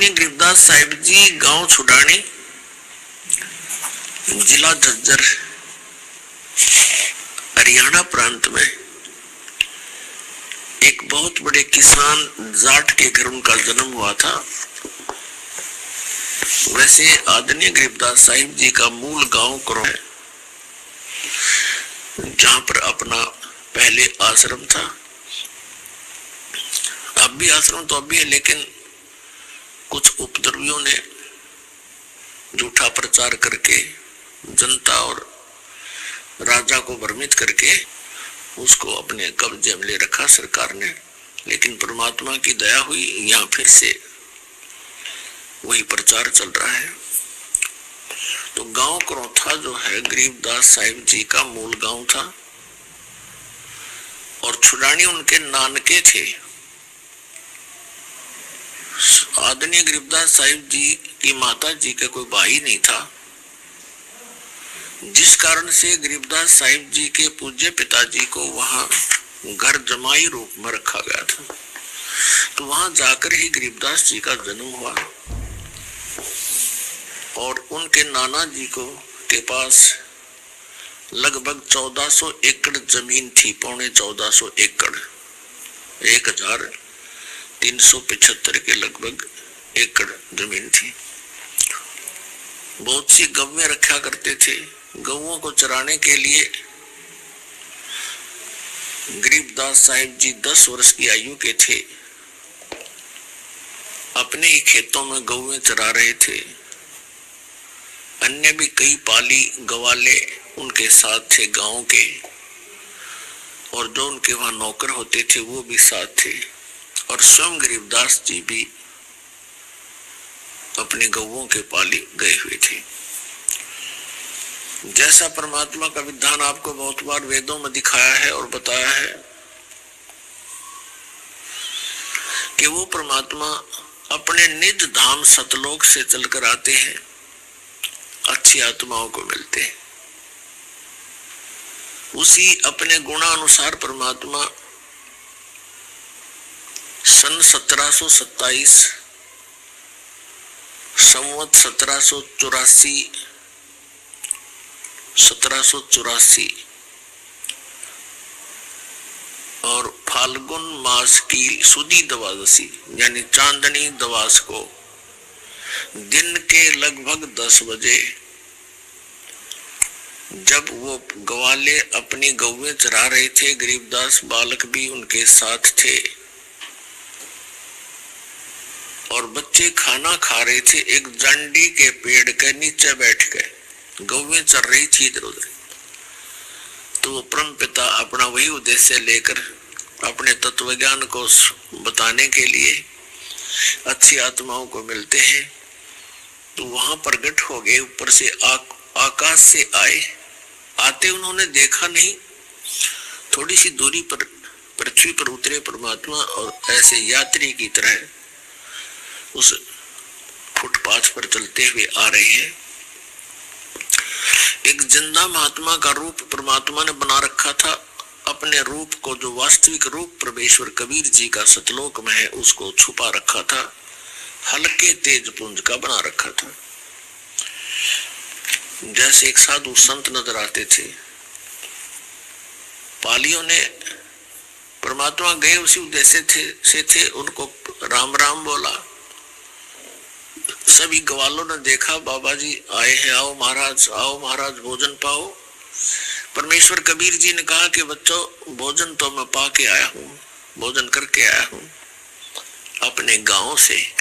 आदरणीय गरीबदास साहिब जी गांव छुडानी, जिला झज्जर, हरियाणा प्रांत में एक बहुत बड़े किसान जाट के घर उनका जन्म हुआ था। वैसे आदरणीय गरीबदास साहिब जी का मूल गांव करो है, जहां पर अपना पहले आश्रम था। अब भी आश्रम तो अब भी है, लेकिन कुछ उपद्रवियों ने झूठा प्रचार करके जनता और राजा को भ्रमित करके उसको अपने कब्जे में ले रखा सरकार ने। लेकिन परमात्मा की दया हुई, यहाँ फिर से वही प्रचार चल रहा है। तो गांव करौथा जो है गरीबदास साहिब जी का मूल गांव था और छुडानी उनके नानके थे। आदरणीय गरीबदास साहिब जी की माता जी का कोई भाई नहीं था, जिस कारण से गरीबदास साहिब जी के पूज्य पिताजी को वहां घर जमाई रूप में रखा गया था। तो वहां जाकर ही गरीबदास जी का जन्म हुआ और उनके नाना जी को के पास लगभग 1400 एकड़ जमीन थी, पौने 1400 एकड़, 1375 के लगभग एकड़ जमीन थी। बहुत सी गौवें रखा करते थे। गौओं को चराने के लिए गरीबदास साहिब जी 10 वर्ष की आयु के थे, अपने ही खेतों में गौवें चरा रहे थे। अन्य भी कई पाली गवाले उनके साथ थे गांव के, और जो उनके वहां नौकर होते थे वो भी साथ थे, और स्वयं गरीबदास जी भी अपने गौओं के पाली गए हुए थे। जैसा परमात्मा का विधान आपको बहुत बार वेदों में दिखाया है और बताया है कि वो परमात्मा अपने निज धाम सतलोक से चलकर आते हैं, अच्छी आत्माओं को मिलते हैं। उसी अपने गुणानुसार परमात्मा सन 1727 संवत 1784 और फाल्गुन मास की सुदी द्वादशी यानी चांदनी दवास को दिन के लगभग 10 बजे, जब वो गवाले अपनी गौवें चरा रहे थे, गरीबदास बालक भी उनके साथ थे और बच्चे खाना खा रहे थे, एक जंडी के पेड़ के नीचे बैठ गए। गौवें चर रही थी इधर उधर। तो वो परम पिता अपना वही उद्देश्य लेकर अपने तत्व ज्ञान को बताने के लिए अच्छी आत्माओं को मिलते हैं। तो वहां प्रकट हो गए, ऊपर से आकाश से आते उन्होंने देखा नहीं, थोड़ी सी दूरी पर पृथ्वी पर उतरे परमात्मा और ऐसे यात्री की तरह उस फुटपाथ पर चलते हुए आ रहे हैं। एक जिंदा महात्मा का रूप परमात्मा ने बना रखा था। अपने रूप को, जो वास्तविक रूप परमेश्वर कबीर जी का सतलोक में है, उसको छुपा रखा था, हल्के तेज पुंज का बना रखा था। जैसे एक साधु संत नजर आते थे। पालियों ने परमात्मा गए उसी उद्देश्य से थे, उनको राम राम बोला। सभी ग्वालों ने देखा बाबा जी आए हैं, आओ महाराज भोजन पाओ। परमेश्वर कबीर जी ने कहा कि बच्चों भोजन तो मैं पा के आया हूँ, भोजन करके आया हूँ अपने गांव से।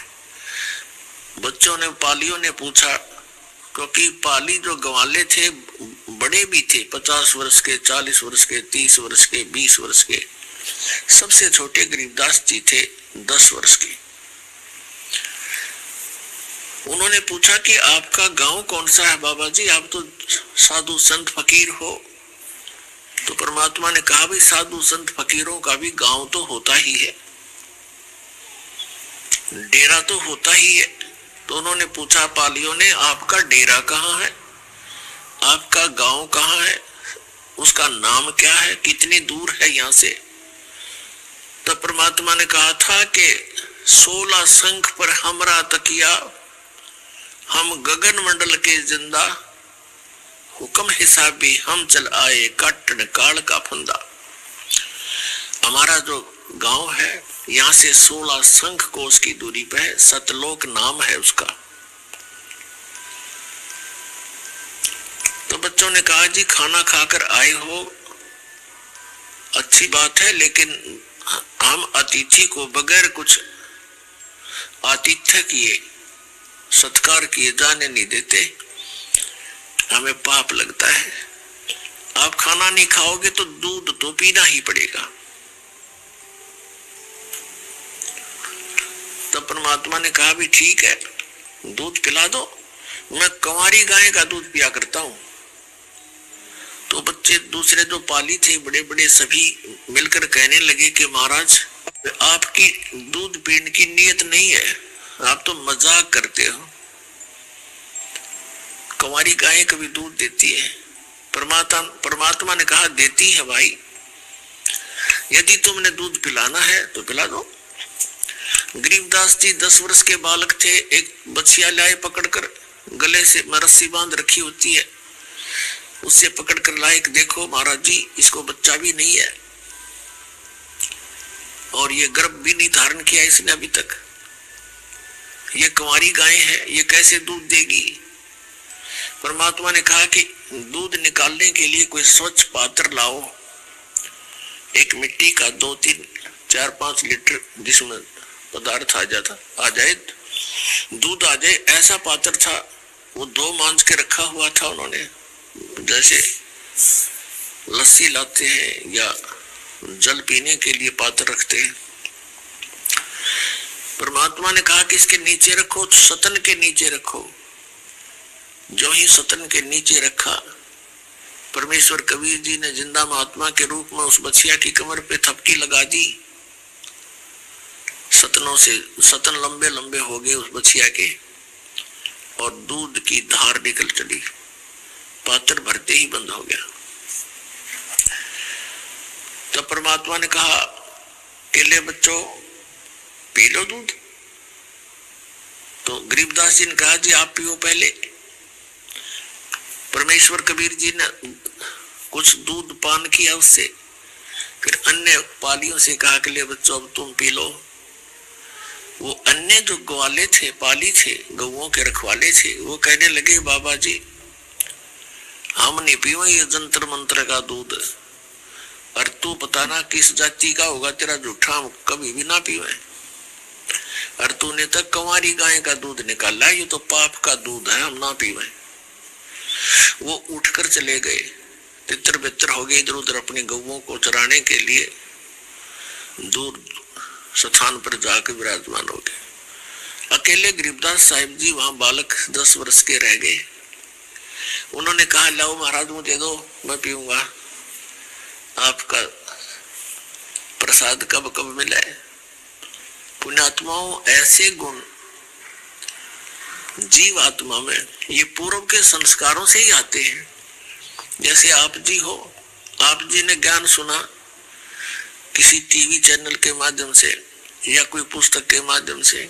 बच्चों ने, पालियों ने पूछा, क्योंकि पाली जो गवाले थे बड़े भी थे, 50 वर्ष के, 40 वर्ष के, 30 वर्ष के, 20 वर्ष के। सबसे छोटे गरीबदास जी थे 10 वर्ष के। उन्होंने पूछा कि आपका गांव कौन सा है बाबा जी, आप तो साधु संत फकीर हो। तो परमात्मा ने कहा, भाई साधु संत फकीरों का भी गांव तो होता ही है, डेरा तो होता ही है। तो उन्होंने पूछा पालियों ने, आपका डेरा कहाँ है, आपका गांव कहाँ है, उसका नाम क्या है, कितनी दूर है यहाँ से। तब परमात्मा ने कहा था कि 16 शंख पर हमरा तकिया, हम गगन मंडल के जिंदा, हुक्म हिसाबी हम चल आए काटन काल का फंदा। हमारा जो गांव है यहाँ से 16 शंख कोस की दूरी पे है, सतलोक नाम है उसका। तो बच्चों ने कहा जी खाना खाकर आए हो, अच्छी बात है, लेकिन हम अतिथि को बगैर कुछ आतिथ्य किए, सत्कार किए जाने नहीं देते, हमें पाप लगता है। आप खाना नहीं खाओगे तो दूध तो पीना ही पड़ेगा। तब परमात्मा ने कहा भी ठीक है, दूध पिला दो, मैं कंवारी गाय का दूध पिया करता हूं। तो बच्चे दूसरे जो पाली थे बड़े बड़े सभी मिलकर कहने लगे कि महाराज आपकी दूध पीने की नीयत नहीं है, आप तो मजाक करते हो। कंवारी गाय कभी दूध देती है? परमात्मा ने कहा देती है भाई, यदि तुमने दूध पिलाना है तो पिला दो। गरीबदास जी 10 वर्ष के बालक थे, एक बछिया लाए पकड़कर, गले से रस्सी बांध रखी होती है, उससे पकड़कर लाए, देखो महाराज जी इसको बच्चा भी नहीं है और ये गर्भ भी नहीं धारण किया इसने अभी तक, ये कंवारी गाय है, ये कैसे दूध देगी? परमात्मा ने कहा कि दूध निकालने के लिए कोई स्वच्छ पात्र लाओ, एक मिट्टी का 2, 3, 4, 5 लीटर जिसमें पदार्थ आ जाए, दूध आ जाए, ऐसा पात्र था। वो 2 मांझ के रखा हुआ था उन्होंने, जैसे लस्सी लाते हैं या जल पीने के लिए पात्र रखते हैं। परमात्मा ने कहा कि इसके नीचे रखो, सतन के नीचे रखो। जो ही सतन के नीचे रखा, परमेश्वर कबीर जी ने जिंदा महात्मा के रूप में उस बछिया की कमर पे थपकी लगा दी। सतनों से सतन लंबे लंबे हो गए उस बछिया के, और दूध की धार निकल चली, पात्र भरते ही बंद हो गया। तब परमात्मा ने कहा कि ले बच्चों पी लो दूध। तो गरीबदास जी ने कहा जी आप पियो पहले। परमेश्वर कबीर जी ने कुछ दूध पान किया उससे, फिर अन्य पालियों से कहा कि ले बच्चों अब तुम पी लो। वो अन्य जो ग्वाले थे, पाली थे, गौओं के रखवाले थे, वो कहने लगे बाबा जी हम नहीं पीओ ये जंतर मंत्र का दूध, और तू बताना किस जाति का होगा तेरा जूठा, हम कभी भी ना पीवे। और तूने तक कंवारी गाय का दूध निकाला, ये तो पाप का दूध है, हम ना पीवे। वो उठकर चले गए, तितर बितर हो गए इधर उधर अपनी गौओं को चराने के लिए, दूर स्थान पर जाकर विराजमान हो गए। अकेले गरीबदास साहिब जी वहां बालक 10 वर्ष के रह गए। उन्होंने कहा लाओ महाराज मुझे दो, मैं पीऊंगा। आपका प्रसाद कब कब मिला है। पुण्यात्माओं ऐसे गुण जीव आत्मा में ये पूर्व के संस्कारों से ही आते हैं। जैसे आप जी हो, आप जी ने ज्ञान सुना किसी टीवी चैनल के माध्यम से या कोई पुस्तक के माध्यम से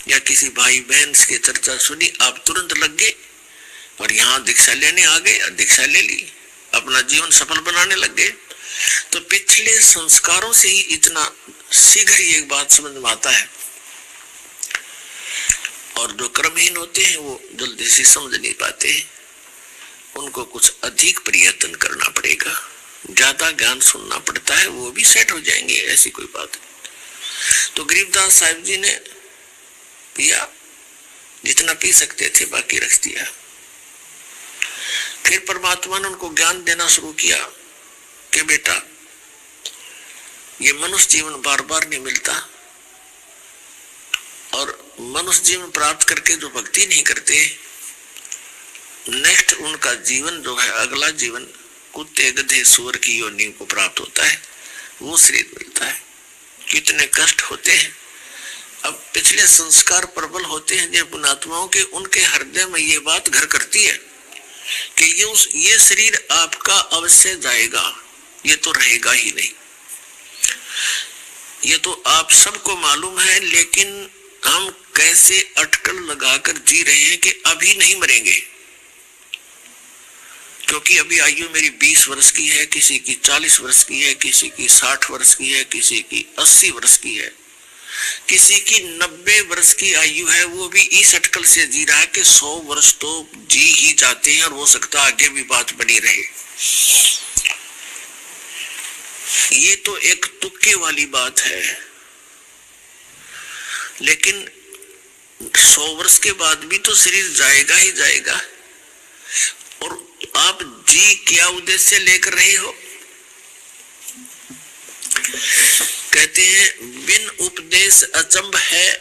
या किसी भाई बहन के चर्चा सुनी, आप तुरंत लग गए और यहाँ दीक्षा लेने आ गए, दीक्षा ले ली, अपना जीवन सफल बनाने लग गए। तो पिछले संस्कारों से ही इतना शीघ्र ये एक बात समझ में आता है। और जो कर्महीन होते हैं वो जल्दी से समझ नहीं पाते हैं, उनको कुछ अधिक प्रयत्न करना पड़ेगा, ज्यादा ज्ञान सुनना पड़ता है, वो भी सेट हो जाएंगे, ऐसी कोई बात नहीं। तो गरीबदास साहिब जी ने पिया, जितना पी सकते थे बाकी रख दिया। फिर परमात्मा ने उनको ज्ञान देना शुरू किया कि बेटा ये मनुष्य जीवन बार बार नहीं मिलता, और मनुष्य जीवन प्राप्त करके जो भक्ति नहीं करते, नेक्स्ट उनका जीवन जो है अगला जीवन कुत्ते गधे सूअर की योनि को प्राप्त होता है, वो शरीर मिलता है। कितने कष्ट होते हैं। अब पिछले संस्कार प्रबल होते हैं जब पुण्यात्माओं के, उनके हृदय में ये बात घर करती है कि ये शरीर आपका अवश्य जाएगा, ये तो रहेगा ही नहीं। ये तो आप सबको मालूम है, लेकिन हम कैसे अटकल लगाकर जी रहे हैं कि अभी नहीं मरेंगे, क्योंकि अभी आयु मेरी 20 वर्ष की है, किसी की 40 वर्ष की है, किसी की 60 वर्ष की है, किसी की 80 वर्ष की है, किसी की 90 वर्ष की आयु है। वो भी इस अटकल से जी रहा है कि 100 वर्ष तो जी ही जाते हैं और हो सकता आगे भी बात बनी रहे। ये तो एक तुक्के वाली बात है, लेकिन 100 वर्ष के बाद भी तो शरीर जाएगा ही जाएगा। और आप जी क्या उद्देश्य लेकर रहे हो? कहते हैं बिन उपदेश अचंभ है,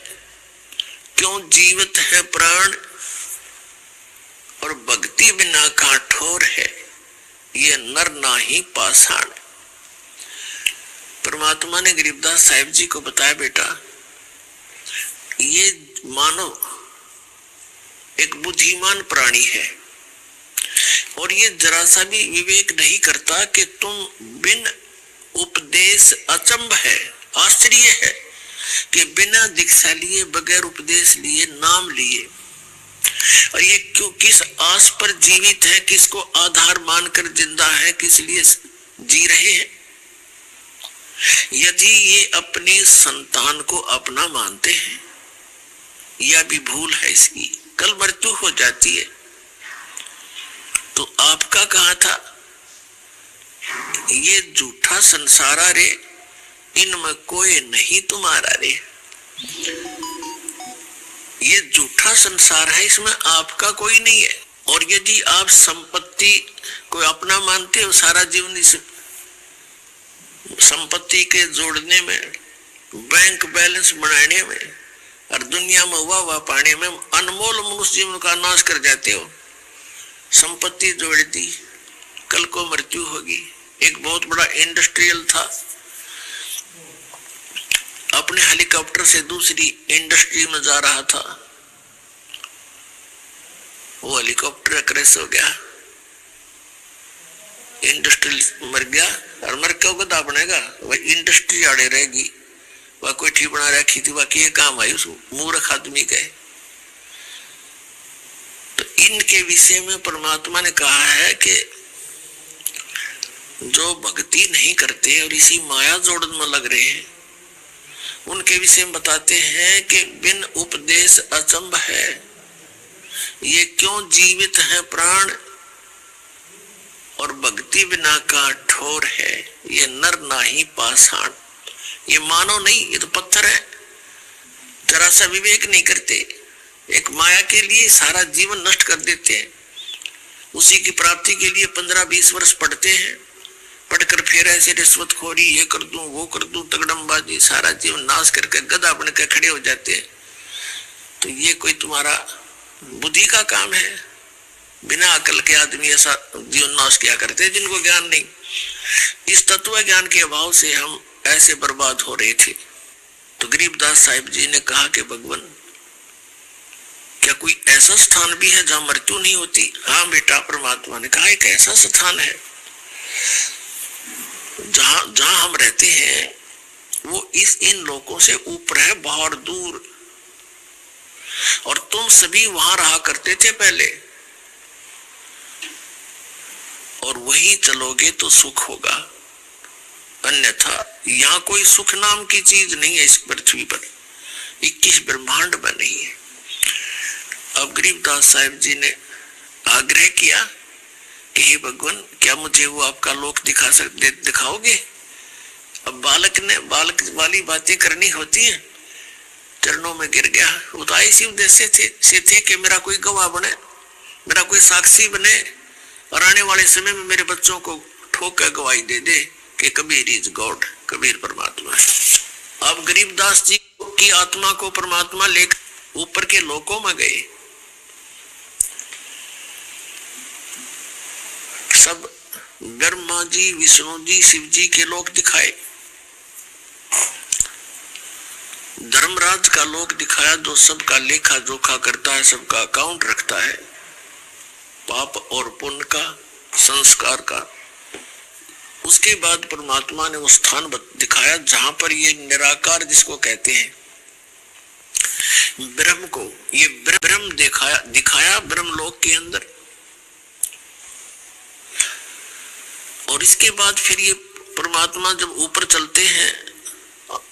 क्यों जीवित है प्राण, और भक्ति बिना काठोर है, ये नर नाही पाषाण। परमात्मा ने गरीबदास साहिब जी को बताया, बेटा ये मानव एक बुद्धिमान प्राणी है और ये जरा सा भी विवेक नहीं करता कि तुम बिन उपदेश अचंभ है, आश्चर्य है कि बिना दीक्षा लिए, बगैर उपदेश लिए, नाम लिए, और ये क्यों, किस आस पर जीवित है, किसको आधार मानकर जिंदा है, किस लिए जी रहे हैं? यदि ये अपनी संतान को अपना मानते हैं, यह भी भूल है इसकी, कल मृत्यु हो जाती है। तो आपका कहा था ये झूठा संसारा रे, इनमें कोई नहीं तुम्हारा रे। ये झूठा संसार है, इसमें आपका कोई नहीं है। और यदि आप संपत्ति को अपना मानते हो, सारा जीवन इस संपत्ति के जोड़ने में, बैंक बैलेंस बनाने में और दुनिया में वाह पाने में अनमोल मनुष्य जीवन का नाश कर जाते हो। संपत्ति जोड़ दी, कल को मृत्यु होगी। एक बहुत बड़ा इंडस्ट्रियल था, अपने हेलीकॉप्टर से दूसरी इंडस्ट्री में जा रहा था, वो हेलीकॉप्टर क्रैश हो गया, इंडस्ट्री मर गया, और मर के गदा बनेगा, वह इंडस्ट्री आड़े रहेगी, वह कोई ठीक बना रखी थी, बाकी ये काम आई उस मूर्ख आदमी के। तो इनके विषय में परमात्मा ने कहा है कि जो भक्ति नहीं करते और इसी माया जोड़न में लग रहे हैं, उनके विषय में बताते हैं कि बिन उपदेश अचंभ है, ये क्यों जीवित है प्राण, और भक्ति बिना काठोर है, ये नर नाही पाषाण। ये मानव नहीं, ये तो पत्थर है, जरा सा विवेक नहीं करते, एक माया के लिए सारा जीवन नष्ट कर देते हैं, उसी की प्राप्ति के लिए 15-20 वर्ष पढ़ते हैं, पढ़कर फिर ऐसे रिश्वतखोरी, ये कर दूं वो कर दूं, तगड़मबाजी, सारा जीवन नाश करके गधा बन के खड़े हो जाते हैं। तो ये कोई तुम्हारा बुद्धि का काम है? बिना अकल के आदमी ऐसा जीवन नाश किया करते हैं, जिनको ज्ञान नहीं। इस तत्व ज्ञान के अभाव से हम ऐसे बर्बाद हो रहे थे। तो गरीबदास साहिब जी ने कहा कि भगवान, क्या कोई ऐसा स्थान भी है जहां मृत्यु नहीं होती? हाँ बेटा, परमात्मा ने कहा एक ऐसा स्थान है जहां हम रहते हैं, वो इन लोगों से ऊपर है, बहुत दूर, और तुम सभी वहां रहा करते थे पहले, और वहीं चलोगे तो सुख होगा, अन्यथा यहाँ कोई सुख नाम की चीज नहीं है इस पृथ्वी पर, 21 ब्रह्मांड में नहीं है। अब गरीबदास साहिब जी ने आग्रह किया कि हे भगवान, क्या मुझे वो आपका लोक दिखाओगे? अब बालक वाली बातें करनी होती है, चरणों में गिर गया। वो तो इसी उद्देश्य से थे कि मेरा कोई गवाह बने, मेरा कोई साक्षी बने, और आने वाले समय में मेरे बच्चों को ठोक कर गवाही दे दे कि कबीर इज गॉड, कबीर परमात्मा है। अब गरीबदास जी की आत्मा को परमात्मा लेकर ऊपर के लोकों में गए। सब ब्रह्मा जी, विष्णु जी, शिव जी के लोक दिखाए, धर्मराज का लोक दिखाया, जो सबका लेखा जोखा करता है, सबका अकाउंट रखता है, पाप और पुण्य का, संस्कार का, उसके बाद परमात्मा ने वो स्थान दिखाया जहां पर ये निराकार जिसको कहते हैं ब्रह्म को, ये ब्रह्म दिखाया ब्रह्मलोक के अंदर। और इसके बाद फिर ये परमात्मा जब ऊपर चलते हैं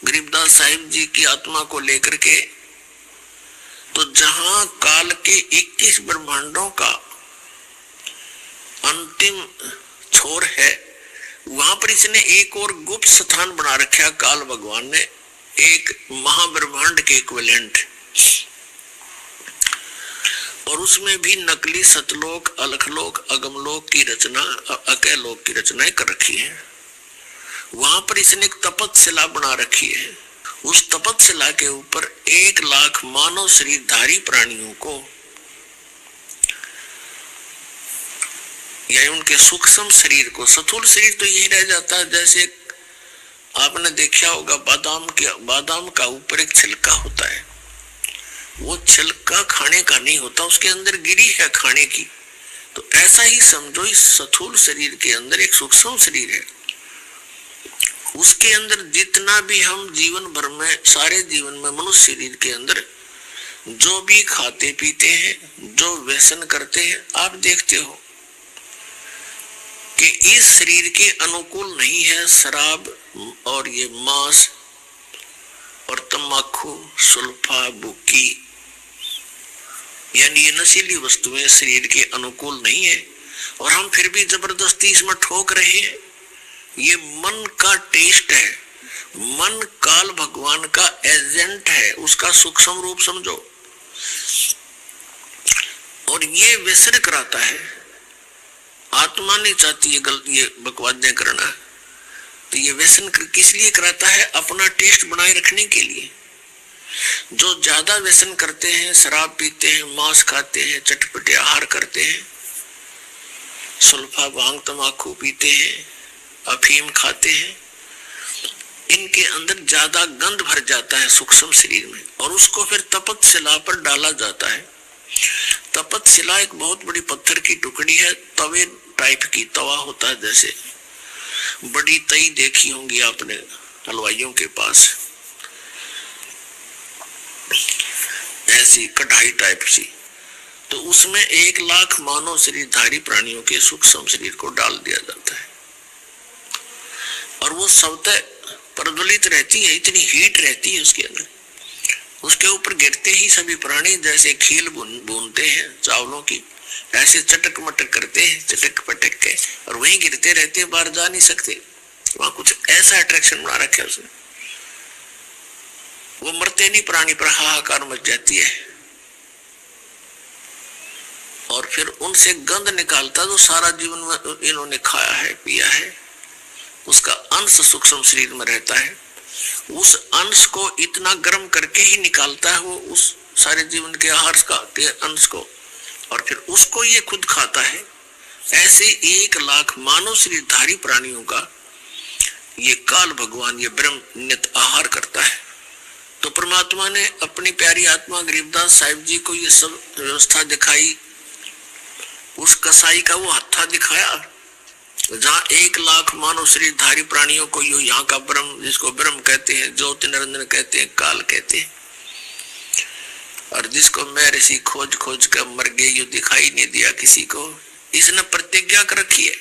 गरीबदास साहिब जी की आत्मा को लेकर के, तो जहां काल के 21 ब्रह्मांडों का अंतिम छोर है, वहां पर इसने एक और गुप्त स्थान बना रखा काल भगवान ने, एक महाब्रह्मांड के इक्विवेलेंट, और उसमें भी नकली सतलोक, अलखलोक, अगमलोक की रचना, अकलोक की रचनाएं कर रखी है। वहां पर इसने एक तपतशिला बना रखी है। उस तपतशिला के ऊपर 1 लाख मानव शरीरधारी प्राणियों को या उनके सूक्ष्म शरीर को, स्थूल शरीर तो यही रह जाता है, जैसे आपने देखा होगा बादाम का ऊपर एक छिलका होता है, वो छिलका खाने का नहीं होता, उसके अंदर गिरी है खाने की। तो ऐसा ही समझो इस स्थूल शरीर के अंदर एक सूक्ष्म शरीर है, उसके अंदर जितना भी हम जीवन भर में, सारे जीवन में मनुष्य शरीर के अंदर जो भी खाते पीते हैं, जो व्यसन करते हैं, आप देखते हो कि इस शरीर के अनुकूल नहीं है शराब और ये मांस और तंबाकू, सुल्फा, बुक्की, यानी ये नशीली वस्तुएं शरीर के अनुकूल नहीं है, और हम फिर भी जबरदस्ती इसमें ठोक रहे हैं। ये मन का टेस्ट है, मन काल भगवान का एजेंट है, उसका सूक्ष्म रूप समझो, और ये व्यसन कराता है। आत्मा नहीं चाहती ये बकवादें करना, तो ये व्यसन किस लिए कराता है? अपना टेस्ट बनाए रखने के लिए। जो ज्यादा व्यसन करते हैं, शराब पीते हैं, मांस खाते हैं, चटपटे आहार करते हैं, सुल्फा, भांग, तंबाकू पीते हैं, अफीम खाते हैं, इनके अंदर ज्यादा गंध भर जाता है सूक्ष्म शरीर में, और उसको फिर तपतशिला पर डाला जाता है। तपतशिला एक बहुत बड़ी पत्थर की टुकड़ी है, तवे टाइप की, तवा होता है जैसे, बड़ी तई देखी होंगी आपने हलवाइयों के पास, ऐसी कढ़ाई टाइप सी, तो उसमें 1 लाख मानव शरीरधारी प्राणियों के सूक्ष्म शरीर को डाल दिया जाता है, और वो स्वतः प्रज्वलित रहती है, इतनी हीट रहती है उसके अंदर। उसके ऊपर गिरते ही सभी प्राणी जैसे खील भूनते हैं चावलों की, ऐसे चटक मटक करते हैं, चटक पटक के, और वहीं गिरते रहते हैं, बाहर जा नहीं सकते। वहां कुछ ऐसा अट्रैक्शन बना रखा है उसने, वो मरते नहीं प्राणी, पर हाहाकार मच जाती है, और फिर उनसे गंध निकालता जो सारा जीवन में इन्होंने खाया है, पिया है, उसका अंश सूक्ष्म शरीर में रहता है। उस अंश को इतना गर्म करके ही निकालता है वो, उस सारे जीवन के आहार के अंश को, और फिर उसको ये खुद खाता है। ऐसे 1 लाख मानव शरीरधारी प्राणियों का ये काल भगवान, ये ब्रह्म नित आहार करता है। तो परमात्मा ने अपनी प्यारी आत्मा गरीबदास साहिब जी को ये सब व्यवस्था दिखाई, उस कसाई का वो हत्था दिखाया, जहाँ 1 लाख मानव शरीरधारी प्राणियों को यो यहाँ का ब्रह्म, जिसको ब्रह्म कहते हैं, ज्योति निरंजन कहते हैं, काल कहते हैं, और जिसको मैं ऋषि खोज खोज कर मर गए, यो दिखाई नहीं दिया किसी को, इसने प्रतिज्ञा कर रखी है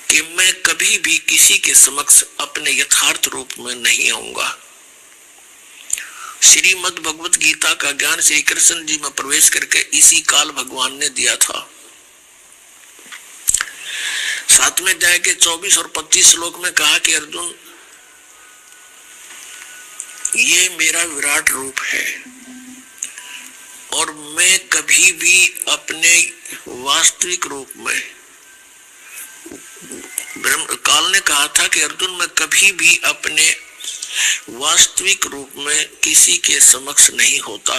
कि मैं कभी भी किसी के समक्ष अपने यथार्थ रूप में नहीं आऊंगा। श्रीमद् भगवत गीता का ज्ञान श्री कृष्ण जी में प्रवेश करके इसी काल भगवान ने दिया था। 7वें अध्याय के 24 और 25 श्लोक में कहा कि अर्जुन, ये मेरा विराट रूप है, और मैं कभी भी अपने वास्तविक रूप में, काल ने कहा था कि अर्जुन, मैं कभी भी अपने वास्तविक रूप में किसी के समक्ष नहीं होता,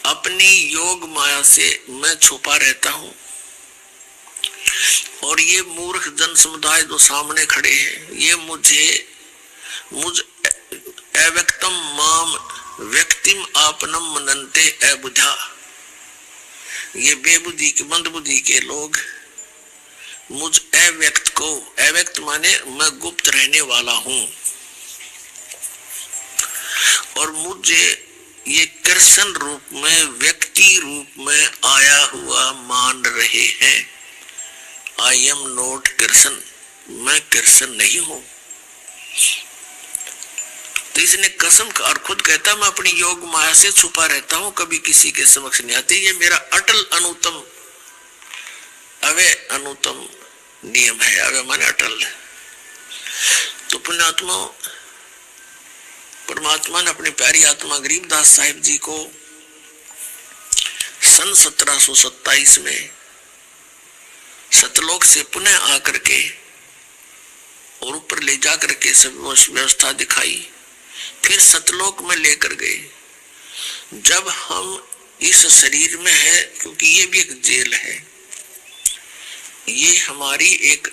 अपनी योग माया से मैं छुपा रहता हूं, और ये मूर्ख जन समुदाय जो सामने खड़े हैं, ये मुझ अव्यक्तम माम व्यक्तिम आपनम मनन्ते अबुधा, ये बेबुद्धि के, मंदबुद्धि के लोग मुझ अव्यक्त को, अव्यक्त माने मैं गुप्त रहने वाला हूं, और मुझे ये कृष्ण रूप में, व्यक्ति रूप में आया हुआ मान रहे हैं। आई एम नॉट कृष्ण, मैं कृष्ण नहीं हूं। तो इसने कसम और खुद कहता मैं अपनी योग माया से छुपा रहता हूं, कभी किसी के समक्ष नहीं आती। ये मेरा अटल अनुतम, अवय अनुतम नियम है। अवय माने अटल। तो पुण्यात्मा, परमात्मा ने अपनी प्यारी आत्मा गरीबदास साहिब जी को सन 1727 में सतलोक से पुनः आकर के और ऊपर ले जाकर के सब व्यवस्था दिखाई, फिर सतलोक में लेकर गए। जब हम इस शरीर में है, क्योंकि ये भी एक जेल है, ये हमारी एक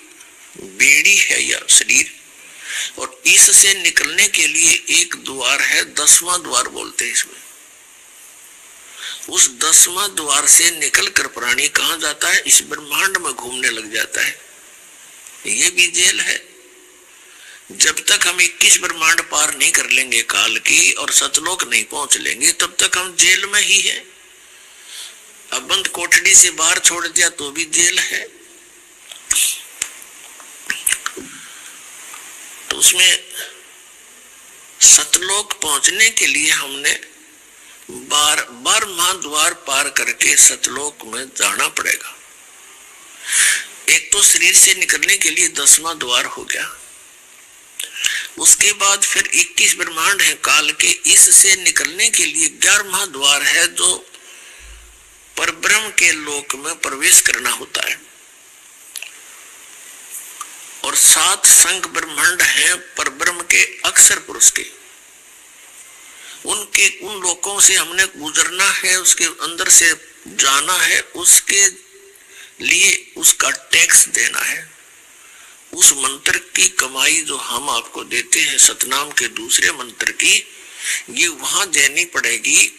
बेड़ी है यह शरीर, और इससे निकलने के लिए एक द्वार है, 10वां द्वार बोलते हैं इसमें। उस 10वां द्वार से निकलकर प्राणी कहां जाता है? इस ब्रह्मांड में घूमने लग जाता है। ये भी जेल है। जब तक हम 21 ब्रह्मांड पार नहीं कर लेंगे काल की और सतलोक नहीं पहुंच लेंगे, तब तक हम जेल में ही हैं। अब बंद कोठड़ी से बाहर छोड़ दिया तो भी जेल है। तो उसमें सतलोक पहुंचने के लिए हमने 12वां द्वार पार करके सतलोक में जाना पड़ेगा। एक तो शरीर से निकलने के लिए 10वां द्वार हो गया, उसके बाद फिर 21 ब्रह्मांड है काल के, इससे निकलने के लिए 11वां द्वार है, जो परब्रह्म के लोक में प्रवेश करना होता है। और 7 संघ ब्रह्मांड है परब्रह्म के अक्षर पुरुष के, उन लोकों से हमने गुजरना है, उसके अंदर से जाना है, उसके लिए उसका टैक्स देना है। उस मंत्र की कमाई जो हम आपको देते हैं सतनाम के दूसरे मंत्र की, ये वहां देनी पड़ेगी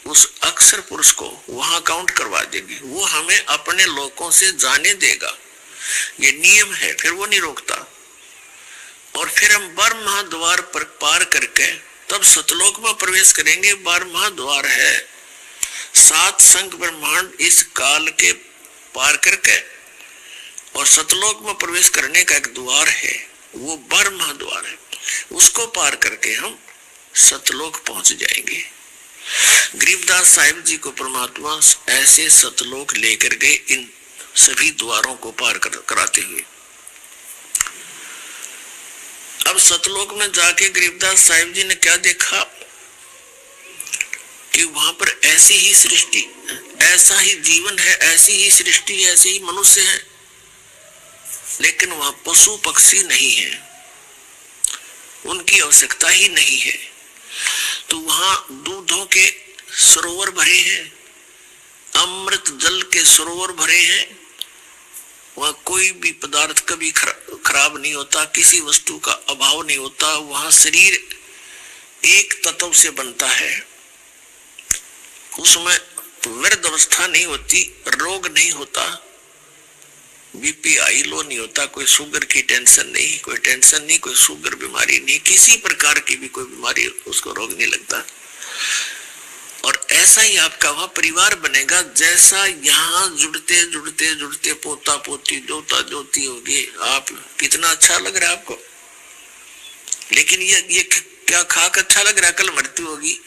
उस अक्षर पुरुष को, वहां काउंट करवा देंगे, वो हमें अपने लोकों से जाने देगा। ये नियम है, फिर वो नहीं रोकता। और फिर हम 12वां द्वार पर पार करके तब सतलोक में प्रवेश करेंगे। 12वां द्वार है 7 संघ ब्रह्मांड इस काल के पार करके, और सतलोक में प्रवेश करने का एक द्वार है, वो 12वां द्वार है, उसको पार करके हम सतलोक पहुंच जाएंगे। गरीबदास साहिब जी को परमात्मा ऐसे सतलोक लेकर गए, इन सभी द्वारों को पार कराते हुए। अब सतलोक में जाके गरीबदास साहिब जी ने क्या देखा कि वहां पर ऐसी ही सृष्टि, ऐसा ही जीवन है, ऐसी ही सृष्टि, ऐसे ही मनुष्य है, लेकिन वहां पशु पक्षी नहीं है, उनकी आवश्यकता ही नहीं है। तो वहां दूधों के सरोवर भरे हैं, अमृत जल के सरोवर भरे हैं, वहां कोई भी पदार्थ कभी खराब नहीं होता, किसी वस्तु का अभाव नहीं होता। वहां शरीर एक तत्व से बनता है, उसमें वृद्ध अवस्था नहीं होती, रोग नहीं होता, बीपी हाई लो नहीं होता, कोई शुगर की टेंशन नहीं, कोई टेंशन नहीं, कोई शुगर बीमारी नहीं, किसी प्रकार की भी कोई बीमारी उसको रोग नहीं लगता। और ऐसा ही आपका वहां परिवार बनेगा, जैसा यहाँ जुड़ते जुड़ते जुड़ते पोता पोती जोता जोती होगी। आप कितना अच्छा लग रहा है आपको, लेकिन ये क्या खाक अच्छा लग रहा है, कल मृत्यु होगी,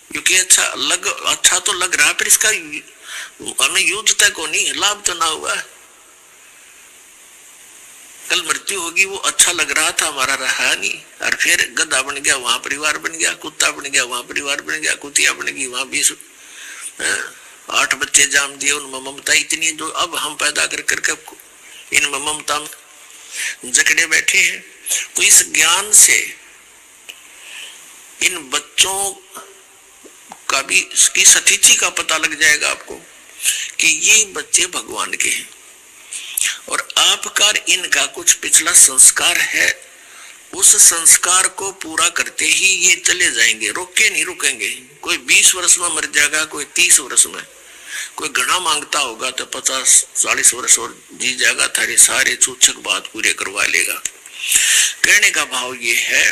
क्योंकि अच्छा तो लग रहा है, फिर इसका हमें यूज तक को नहीं, लाभ तो ना हुआ, कल मृत्यु होगी। वो अच्छा लग रहा था, हमारा रहा नहीं, और फिर गधा बन गया, वहां परिवार बन गया, कुत्ता बन गया, वहां परिवार बन गया, कुतिया बन गई, वहां 8 बच्चे जाम दिए, उनमें ममता इतनी जो अब हम पैदा कर करके इन ममता में जकड़े बैठे हैं। तो इस ज्ञान से इन बच्चों का भी इसकी सतीथि का पता लग जाएगा आपको कि ये बच्चे भगवान के हैं, और आपका इनका कुछ पिछला संस्कार है, उस संस्कार को पूरा करते ही ये चले जाएंगे, रोक के नहीं रुकेंगे। कोई 20 वर्ष में मर जाएगा, कोई 30 वर्ष में, कोई घना मांगता होगा तो 50-40 वर्ष और जी जाएगा, थारे सारे चूचक बात पूरे करवा लेगा। कहने का भाव ये है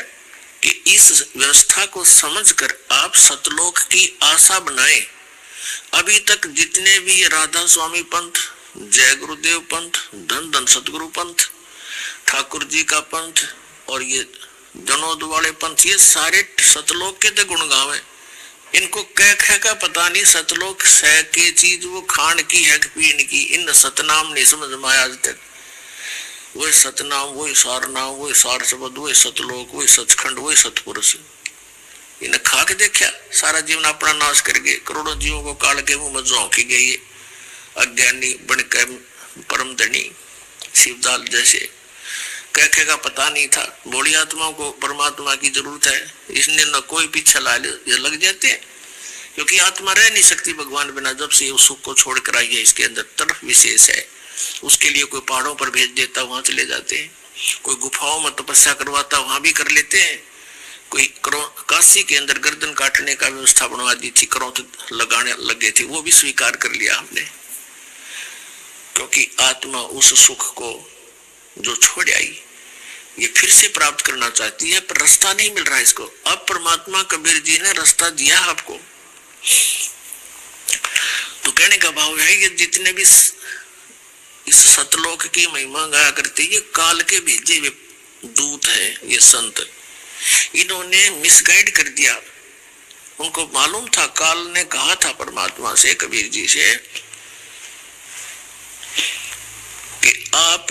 कि इस व्यवस्था को समझकर आप सतलोक की आशा बनाए। अभी तक जितने भी राधा स्वामी पंथ, जय गुरुदेव पंथ, धन धन सतगुरु पंथ, ठाकुर जी का पंथ और ये जनोद वाले पंथ, ये सारे सतलोक के तो गुण गावे। इनको कह का पता नहीं सतलोक सह के चीज वो खान की है पीन की। इन सतनाम नहीं समझ में आया आज तक। वही सतनाम, वही सार नाम, वही सार शब्द, वही सतलोक, वही सचखंड, वही सतपुरुष। इन्हें खा के देखा, सारा जीवन अपना नाश कर गए, करोड़ों जीवों को काल के मुंह में झोंकी गई। अज्ञानी बनकर परम धनी शिवदाल जैसे कह का पता नहीं था। बूढ़ी आत्माओं को परमात्मा की जरूरत है, इसने न कोई पीछे ला ये लग जाते हैं, क्योंकि आत्मा रह नहीं सकती भगवान बिना। जब से उस सुख को छोड़ कर आई है, इसके अंदर तरफ विशेष है। उसके लिए कोई पहाड़ों पर भेज देता, वहां चले जाते हैं। कोई गुफाओं में तपस्या करवाता, वहां भी कर लेते हैं। कोई काशी के अंदर गर्दन काटने का व्यवस्था बनवा दी थी, करों लगाने लगे थे, वो भी स्वीकार कर लिया हमने, क्योंकि आत्मा उस सुख को जो छोड़ आई ये फिर से प्राप्त करना चाहती है, पर रास्ता नहीं मिल रहा है इसको। अब परमात्मा कबीर जी ने रास्ता दिया आपको। तो कहने का भाव है ये जितने भी इस सतलोक की महिमा गाया करते, ये काल के भेजे हुए दूत है, ये संत। इन्होंने मिसगाइड कर दिया। उनको मालूम था, काल ने कहा था परमात्मा से, कबीर जी से, कि आप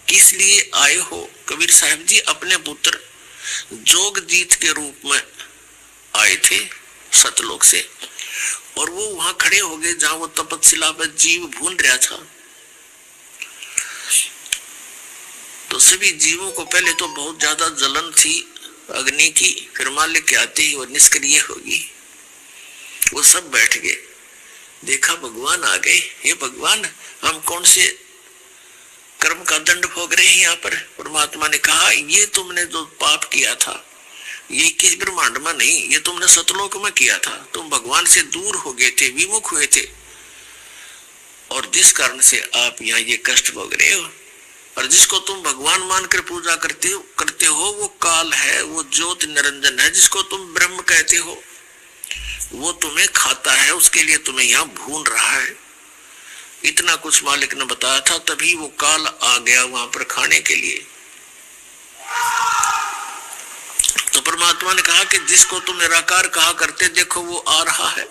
किस लिए आए हो। कबीर साहब जी अपने पुत्र जोगजीत के रूप में आए थे सतलोक से, और वो वहां खड़े हो गए जहां वो तपस्या पर जीव भून रहा था। तो सभी जीवों को पहले तो बहुत ज्यादा जलन थी अग्नि की, फिर मालिक के आते ही वो निष्क्रिय होगी। वो सब बैठ गए, देखा भगवान आ गए। हे भगवान, हम कौन से कर्म का दंड भोग रहे हैं यहाँ पर। परमात्मा ने कहा, ये तुमने जो पाप किया था ये किस ब्रह्मांड में नहीं, ये तुमने सतलोक में किया था। तुम भगवान से दूर हो गए थे, विमुख हुए थे, और जिस कारण से आप यहाँ ये कष्ट भोग रहे हो। और जिसको तुम भगवान मानकर पूजा करते हो वो काल है, वो ज्योत निरंजन है। जिसको तुम ब्रह्म कहते हो वो तुम्हें खाता है, उसके लिए तुम्हें यहाँ भून रहा है। इतना कुछ मालिक ने बताया था, तभी वो काल आ गया वहां पर खाने के लिए। तो परमात्मा ने कहा कि जिसको तुम निराकार कहा करते, देखो वो आ रहा है।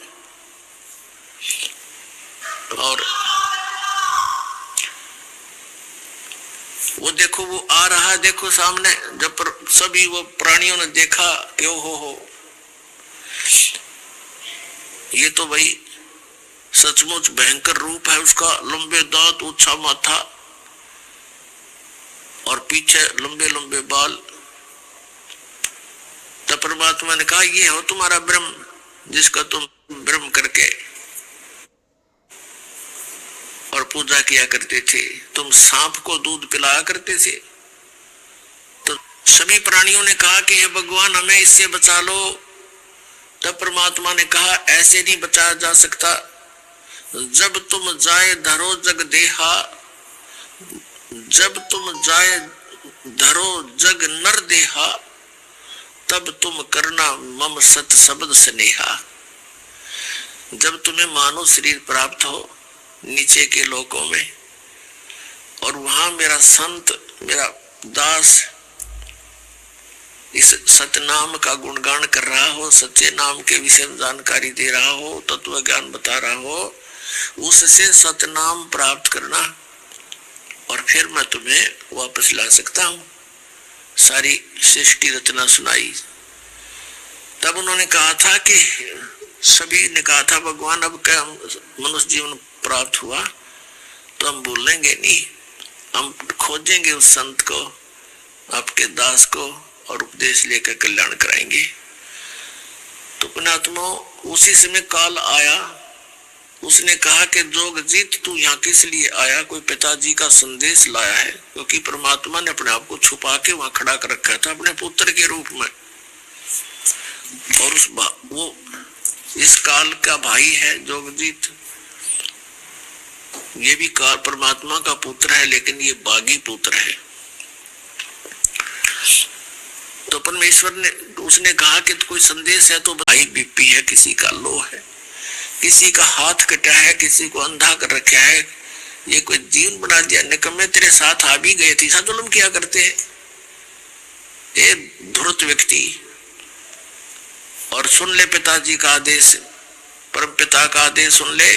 और वो देखो वो आ रहा है, देखो सामने। जब सभी वो प्राणियों ने देखा कि हो ये तो भाई सचमुच भयंकर रूप है उसका। लंबे दांत, ऊंचा माथा और पीछे लंबे लंबे बाल। तब परमात्मा ने कहा, ये हो तुम्हारा ब्रह्म, जिसका तुम ब्रह्म करके और पूजा किया करते थे। तुम सांप को दूध पिलाया करते थे। तो सभी प्राणियों ने कहा कि हे भगवान, हमें इससे बचा लो। तब परमात्मा ने कहा, ऐसे नहीं बचाया जा सकता। जब तुम जाए धरो जग देहा, जब तुम जाए धरो जग नर देहा, तब तुम करना मम सत शब्द स्नेहा। जब तुम्हें मानव शरीर प्राप्त हो नीचे के लोकों में, और वहां मेरा संत, मेरा दास इस सतनाम का गुणगान कर रहा हो, सच्चे नाम के विषय में जानकारी दे रहा हो, तत्व ज्ञान बता रहा हो, उससे सतनाम प्राप्त करना, और फिर मैं तुम्हें वापस ला सकता हूं। सारी सृष्टि रचना सुनाई। तब उन्होंने कहा था कि सभी ने कहा था, भगवान अब क्या मनुष्य जीवन प्राप्त हुआ तो हम भूलेंगे नहीं, हम खोजेंगे उस संत को, आपके दास को, और उपदेश लेकर कल्याण कराएंगे। तो पुण्यात्मा, उसी समय काल आया। उसने कहा कि जोगजीत तू यहाँ किस लिए आया। कोई पिताजी का संदेश लाया है, क्योंकि परमात्मा ने अपने आप को छुपा के वहां खड़ा कर रखा था अपने पुत्र के रूप में। और वो इस काल का भाई है जोगजीत। ये भी काल परमात्मा का पुत्र है, लेकिन ये बागी पुत्र है। तो परमेश्वर ने उसने कहा कि कोई संदेश है तो भाई बीपी है, किसी का लो है, किसी का हाथ कटा है, किसी को अंधा कर रखा है, ये कोई जीवन बना दिया। निकम्मे तेरे साथ आ भी गए थे, जुल्म किया करते हैं ये धूर्त व्यक्ति। और सुन ले पिताजी का आदेश, परम पिता का आदेश सुन ले,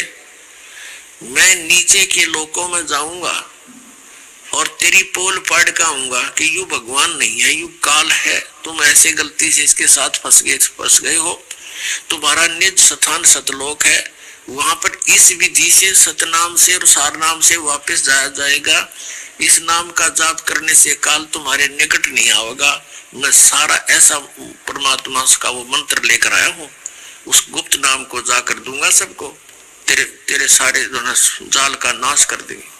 मैं नीचे के लोकों में जाऊंगा और तेरी पोल पाड़ के आऊंगा कि यू भगवान नहीं है, यू काल है, तुम ऐसे गलती से इसके साथ फंस गए हो, तुम्हारा निज स्थान सतलोक है, वहां पर इस विधि से सतनाम से और सार नाम से वापस जाया जाएगा। इस नाम का जाप करने से काल तुम्हारे निकट नहीं आएगा। मैं सारा ऐसा परमात्मा का वो मंत्र लेकर आया हूँ, उस गुप्त नाम को जाकर दूंगा सबको, तेरे सारे जाल का नाश कर देंगे।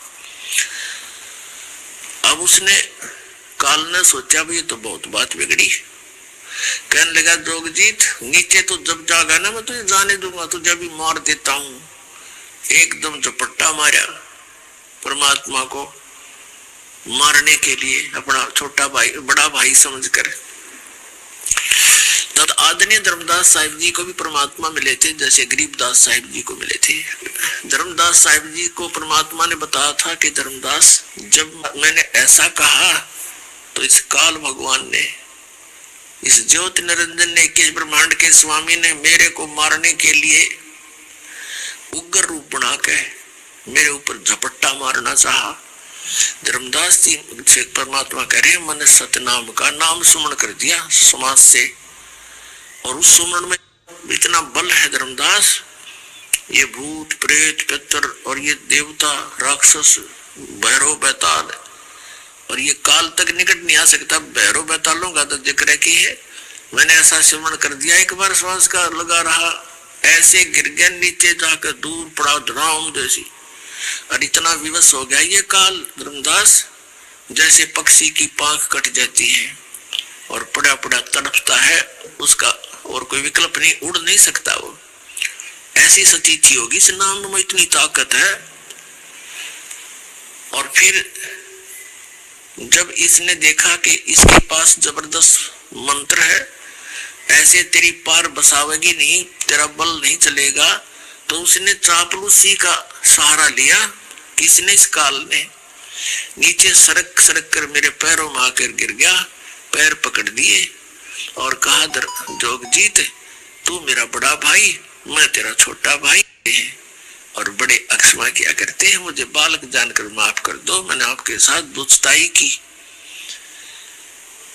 अब उसने काल ने सोचा भी ये तो बहुत बात बिगड़ी। कहने लगा जोगजीत नीचे तो जब जागा ना मैं तुझे जाने दूंगा, तुझे भी मार देता हूं। एकदम झपट्टा मारा परमात्मा को मारने के लिए, अपना छोटा भाई बड़ा भाई समझकर। तब आदरणीय धर्मदास साहिब जी को भी परमात्मा मिले थे, जैसे गरीबदास साहिब जी को मिले थे। धर्मदास साहिब जी को परमात्मा ने बताया था कि धर्मदास जब मैंने ऐसा कहा तो इस काल भगवान ने, इस ज्योति निरंजन ने, इक्कीस ब्रह्मांड के स्वामी ने मेरे को मारने के लिए उग्र रूप बना के मेरे ऊपर झपट्टा मारना चाहा। धर्मदास जी से परमात्मा कह रहे मैंने सतनाम का नाम सुमरण कर दिया समाज से, और उस सुमरण में इतना बल है धर्मदास, ये भूत प्रेत पितर और ये देवता राक्षस भैरव बैताल और ये काल तक निकट नहीं आ सकता। भैरव बैतालों का तो जिक्र की है, मैंने ऐसा सुमरण कर दिया, एक बार श्वास का लगा रहा, ऐसे गिर गया नीचे जाकर, दूर पड़ा धराम जैसी, और इतना विवश हो गया ये काल धर्मदास जैसे पक्षी की पांख कट जाती है और पड़ा पड़ा तड़पता है, उसका और कोई विकल्प नहीं, उड़ नहीं सकता वो। ऐसी सतीथि होगी इस नाम में, इतनी ताकत है। और फिर जब इसने देखा कि इसके पास जबरदस्त मंत्र है, ऐसे तेरी पार बसावेगी नहीं, तेरा बल नहीं चलेगा, तो उसने चापलूसी का सहारा लिया। किसने? इस काल ने। नीचे सरक सरक कर मेरे पैरों में आकर गिर गया, पैर पकड़ दिए और कहा जोगजीत तू मेरा बड़ा भाई, मैं तेरा छोटा भाई है, और बड़े अक्षमा किया करते हैं, मुझे बालक जानकर माफ कर दो, मैंने आपके साथ दुष्टाई की,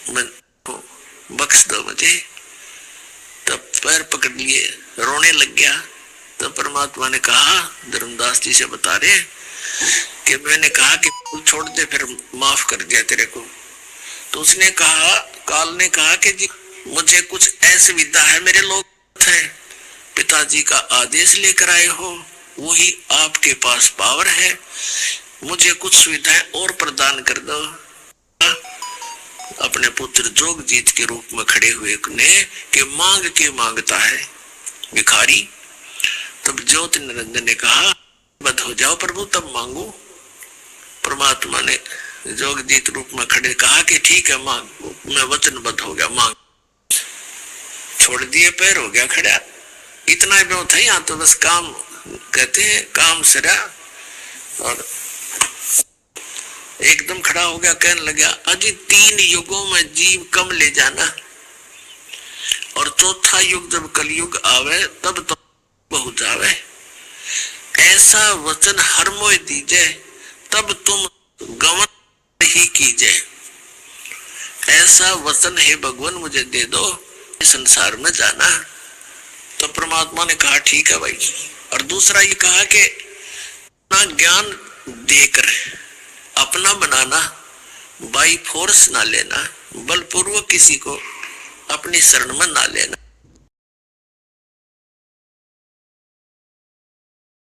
मैं बख्श दो मुझे। तब पैर पकड़ लिए, रोने लग गया। तब परमात्मा ने कहा, धर्मदास जी से बता रहे कि मैंने कहा कि तू छोड़ दे, फिर माफ कर दिया तेरे को। तो उसने कहा, काल ने कहा कि जी मुझे कुछ असुविधा है, मेरे लोग हैं, पिताजी का आदेश लेकर आए हो, वही आपके पास पावर है, मुझे कुछ सुविधाएं और प्रदान कर दो। अपने पुत्र जोगजीत के रूप में खड़े हुए ने कि मांग के मांगता है भिखारी। तब ज्योति निरंजन ने कहा बद हो जाओ प्रभु, तब मांगो। परमात्मा ने जोगजीत रूप में खड़े कहा कि ठीक है मांग, मैं वचनबद्ध हो गया, मांग। छोड़ दिए, पैर हो गया खड़ा। इतना भी था यहाँ तो बस काम कहते हैं, काम सरा, और एकदम खड़ा हो गया, कहने लगा अजी 3 युगों में जीव कम ले जाना, और चौथा युग जब कलयुग आवे तब तो बहु जावे, ऐसा वचन हर मोय दीजे, तब तुम गवन ही कीजे। ऐसा वचन है भगवान मुझे दे दो, संसार में जाना। तो परमात्मा ने कहा ठीक है भाई। और दूसरा ये कहा कि ना ज्ञान देकर अपना बनाना, बाई फोर्स ना लेना, बलपूर्वक किसी को अपनी शरण में ना लेना।